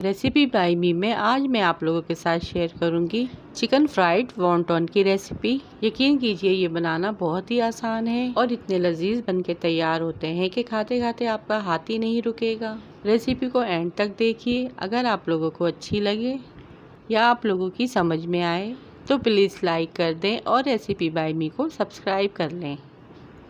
Recipe bye मी में आज मैं आप लोगों के साथ शेयर करूंगी चिकन फ्राइड वॉन्टॉन की रेसिपी। यकीन कीजिए ये बनाना बहुत ही आसान है और इतने लजीज बनके तैयार होते हैं कि खाते खाते आपका हाथ ही नहीं रुकेगा। रेसिपी को एंड तक देखिए। अगर आप लोगों को अच्छी लगे या आप लोगों की समझ में आए तो प्लीज़ लाइक कर दें और रेसिपी बाय मी को सब्सक्राइब कर लें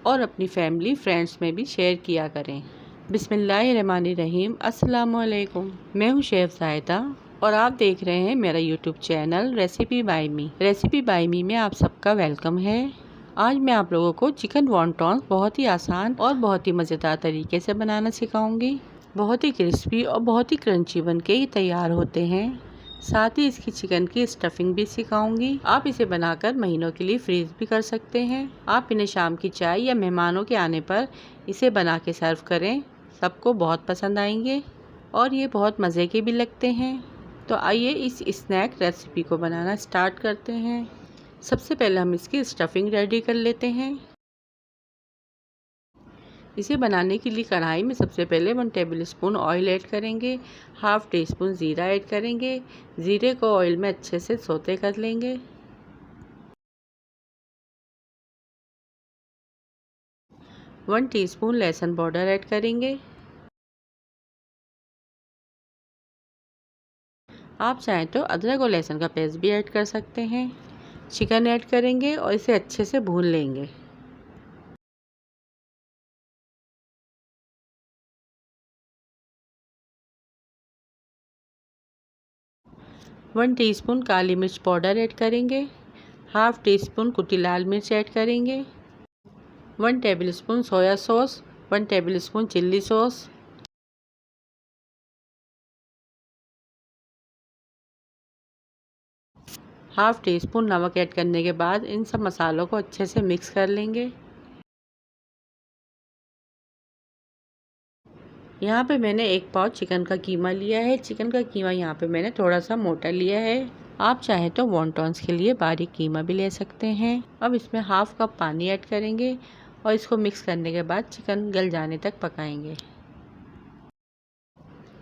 और अपनी फैमिली फ्रेंड्स में भी शेयर किया करें। बिस्मिल्लाहिर्रहमानिर्रहीम। अस्सलाम वालेकुम। मैं हूं शेफ़ ज़ायदा और आप देख रहे हैं मेरा यूट्यूब चैनल रेसिपी बाय मी। रेसिपी बाय मी में आप सबका वेलकम है। आज मैं आप लोगों को चिकन वॉन्टॉन्स बहुत ही आसान और बहुत ही मज़ेदार तरीके से बनाना सिखाऊंगी। बहुत ही क्रिस्पी और बहुत ही क्रंची बन के ही तैयार होते हैं। साथ ही इसकी चिकन की स्टफिंग भी सिखाऊंगी। आप इसे बनाकर महीनों के लिए फ्रीज भी कर सकते हैं। आप इन्हें शाम की चाय या मेहमानों के आने पर इसे बना के सर्व करें, सबको बहुत पसंद आएंगे और ये बहुत मज़े के भी लगते हैं। तो आइए इस स्नैक रेसिपी को बनाना स्टार्ट करते हैं। सबसे पहले हम इसकी स्टफिंग रेडी कर लेते हैं। इसे बनाने के लिए कढ़ाई में सबसे पहले 1 टेबल स्पून ऑयल ऐड करेंगे। हाफ टी स्पून ज़ीरा ऐड करेंगे। ज़ीरे को ऑयल में अच्छे से सौते कर लेंगे। 1 टीस्पून लहसुन पाउडर ऐड करेंगे। आप चाहें तो अदरक और लहसुन का पेस्ट भी ऐड कर सकते हैं। चिकन ऐड करेंगे और इसे अच्छे से भून लेंगे। वन टीस्पून काली मिर्च पाउडर ऐड करेंगे। हाफ टी स्पून कुटी लाल मिर्च ऐड करेंगे। 1 table spoon soya sauce, 1 table spoon chilli sauce, half tea spoon नमक ऐड करने के बाद इन सब मसालों को अच्छे से मिक्स कर लेंगे। यहाँ पे मैंने 1 पाव चिकन का कीमा लिया है। चिकन का कीमा यहाँ पे मैंने थोड़ा सा मोटा लिया है। आप चाहें तो वॉन्टॉन्स के लिए बारीक कीमा भी ले सकते हैं। अब इसमें हाफ कप पानी ऐड करेंगे और इसको मिक्स करने के बाद चिकन गल जाने तक पकाएंगे।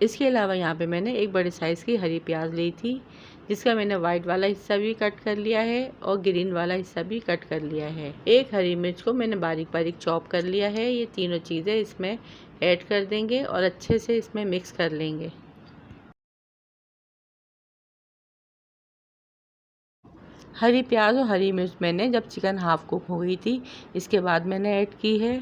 इसके अलावा यहाँ पे मैंने एक बड़े साइज़ की हरी प्याज ली थी, जिसका मैंने वाइट वाला हिस्सा भी कट कर लिया है और ग्रीन वाला हिस्सा भी कट कर लिया है। एक हरी मिर्च को मैंने बारीक बारीक चॉप कर लिया है। ये तीनों चीज़ें इसमें ऐड कर देंगे और अच्छे से इसमें मिक्स कर लेंगे। हरी प्याज और हरी मिर्च मैंने जब चिकन हाफ कुक हो गई थी, इसके बाद मैंने ऐड की है।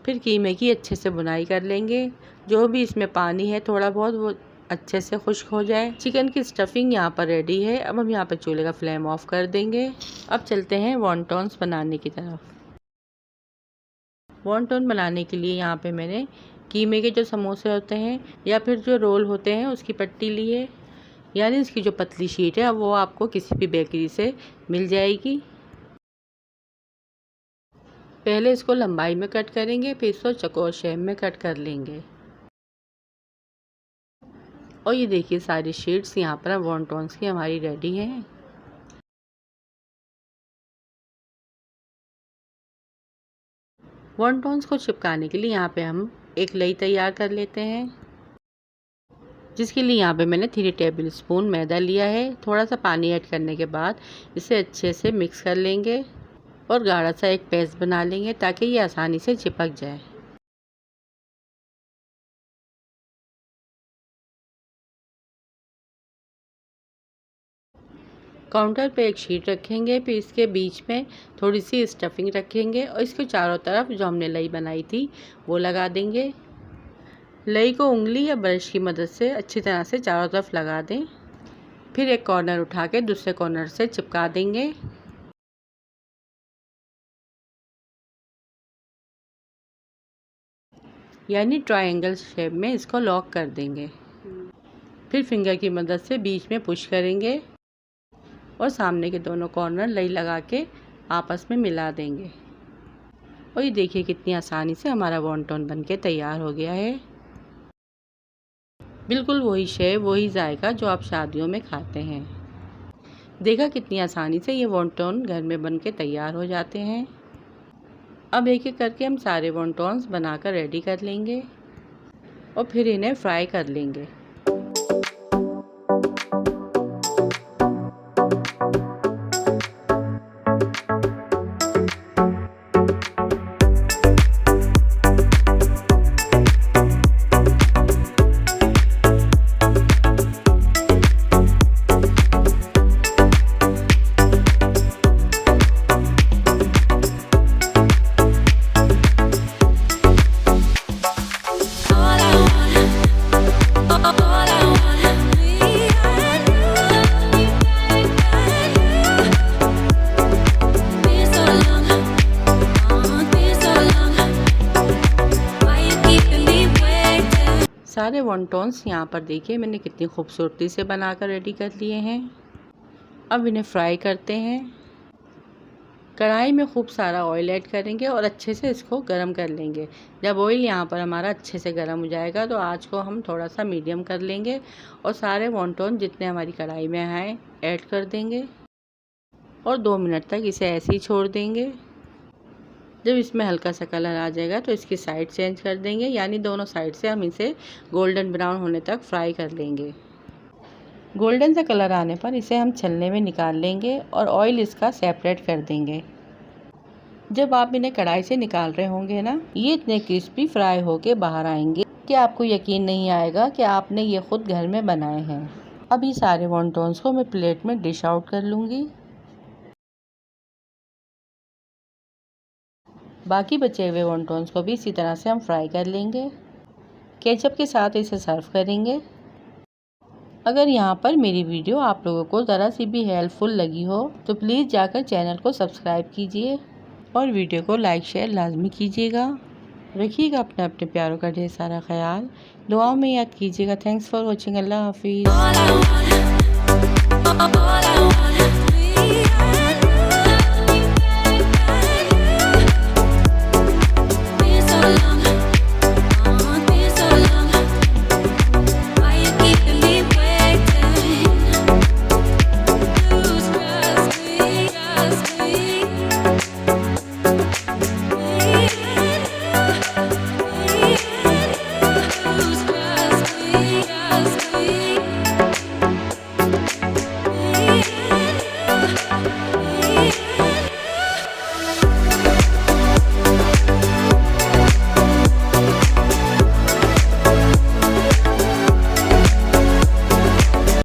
फिर कीमे की अच्छे से बुनाई कर लेंगे। जो भी इसमें पानी है थोड़ा बहुत वो अच्छे से खुश्क हो जाए। चिकन की स्टफिंग यहाँ पर रेडी है। अब हम यहाँ पर चूल्हे का फ्लेम ऑफ कर देंगे। अब चलते हैं वॉन्टॉन्स बनाने की तरफ। वॉन्टॉन बनाने के लिए यहाँ पे मैंने कीमे के जो समोसे होते हैं या फिर जो रोल होते हैं उसकी पट्टी ली है, यानी इसकी जो पतली शीट है वो आपको किसी भी बेकरी से मिल जाएगी। पहले इसको लंबाई में कट करेंगे, फिर इसको चौकोर शेप में कट कर लेंगे। और ये देखिए सारी शीट्स यहाँ पर वॉन्टॉन्स की हमारी रेडी हैं। वॉन्टॉन्स को चिपकाने के लिए यहाँ पे हम एक लई तैयार कर लेते हैं, जिसके लिए यहाँ पे मैंने 3 टेबल स्पून मैदा लिया है। थोड़ा सा पानी ऐड करने के बाद इसे अच्छे से मिक्स कर लेंगे और गाढ़ा सा एक पेस्ट बना लेंगे ताकि ये आसानी से चिपक जाए। काउंटर पे एक शीट रखेंगे, फिर इसके बीच में थोड़ी सी स्टफिंग रखेंगे और इसके चारों तरफ जो हमने लई बनाई थी वो लगा देंगे। लई को उंगली या ब्रश की मदद से अच्छी तरह से चारों तरफ लगा दें। फिर एक कॉर्नर उठा के दूसरे कॉर्नर से चिपका देंगे। यानी ट्रायंगल शेप में इसको लॉक कर देंगे। फिर फिंगर की मदद से बीच में पुश करेंगे और सामने के दोनों कॉर्नर लई लगा के आपस में मिला देंगे। और ये देखिए कितनी आसानी से हमारा वॉन्टॉन बनके तैयार हो गया है। बिल्कुल वही शेप वही जायका जो आप शादियों में खाते हैं। देखा कितनी आसानी से ये वॉन्टॉन घर में बनके तैयार हो जाते हैं। अब एक एक करके हम सारे वॉन्टॉन्स बनाकर रेडी कर लेंगे। और फिर इन्हें फ्राई कर लेंगे। सारे वॉन्टॉन्स यहाँ पर देखिए मैंने कितनी खूबसूरती से बनाकर रेडी कर लिए हैं। अब इन्हें फ्राई करते हैं। कढ़ाई में खूब सारा ऑयल ऐड करेंगे और अच्छे से इसको गरम कर लेंगे। जब ऑयल यहाँ पर हमारा अच्छे से गरम हो जाएगा तो आँच को हम थोड़ा सा मीडियम कर लेंगे और सारे वॉन्टॉन जितने हमारी कढ़ाई में हैं ऐड कर देंगे और 2 मिनट तक इसे ऐसे ही छोड़ देंगे। जब इसमें हल्का सा कलर आ जाएगा तो इसकी साइड चेंज कर देंगे, यानी दोनों साइड से हम इसे गोल्डन ब्राउन होने तक फ्राई कर लेंगे। गोल्डन सा कलर आने पर इसे हम छलने में निकाल लेंगे और ऑयल इसका सेपरेट कर देंगे। जब आप इन्हें कढ़ाई से निकाल रहे होंगे ना, ये इतने क्रिस्पी फ्राई होके बाहर आएंगे कि आपको यकीन नहीं आएगा कि आपने ये खुद घर में बनाए हैं। अब ये सारे वॉन्टॉन्स को मैं प्लेट में डिश आउट कर लूँगी। बाकी बचे हुए वॉन्टॉन्स को भी इसी तरह से हम फ्राई कर लेंगे। केचप के साथ इसे सर्व करेंगे। अगर यहाँ पर मेरी वीडियो आप लोगों को ज़रा सी भी हेल्पफुल लगी हो तो प्लीज़ जाकर चैनल को सब्सक्राइब कीजिए और वीडियो को लाइक शेयर लाजमी कीजिएगा। रखिएगा अपने अपने प्यारों का ढेर सारा ख्याल, दुआओं में याद कीजिएगा। Thanks for watching. अल्लाह हाफिज़।